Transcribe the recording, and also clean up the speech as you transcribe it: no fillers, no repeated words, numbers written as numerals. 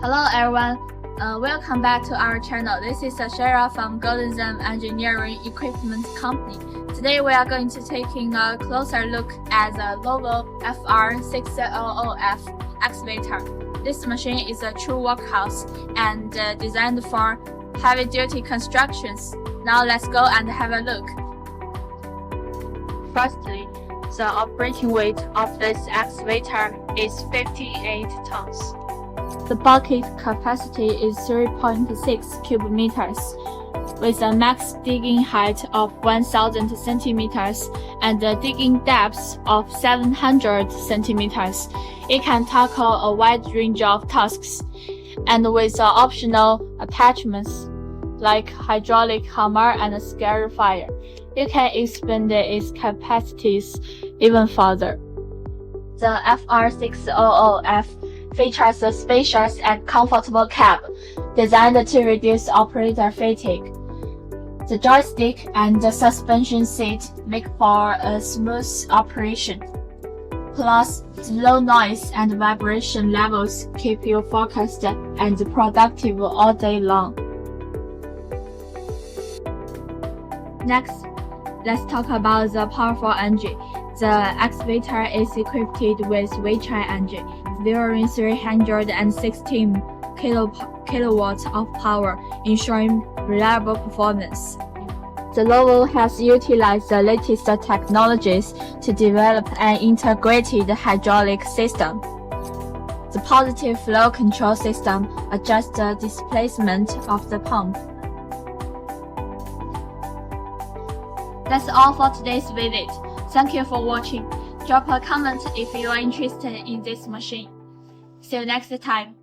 Hello everyone, welcome back to our channel. This is Shara from Golden Zam Engineering Equipment Company. Today we are going to taking a closer look at the LOVOL FR600F excavator. This machine is a true workhorse and designed for heavy-duty constructions. Now let's go and have a look. Firstly, the operating weight of this excavator is 58 tons. The bucket capacity is 3.6 cubic meters, with a max digging height of 1000 centimeters and a digging depth of 700 centimeters. It can tackle a wide range of tasks, and with optional attachments like hydraulic hammer and scarifier, you can expand its capacities even further. The FR600F features a spacious and comfortable cab designed to reduce operator fatigue. The joystick and the suspension seat make for a smooth operation. Plus, the low noise and vibration levels keep you focused and productive all day long. Next, let's talk about the powerful engine. The excavator is equipped with V-Train engine, delivering 316 kilowatts of power, ensuring reliable performance. The LOVOL has utilized the latest technologies to develop an integrated hydraulic system. The positive flow control system adjusts the displacement of the pump. That's all for today's visit. Thank you for watching. Drop a comment if you are interested in this machine. See you next time.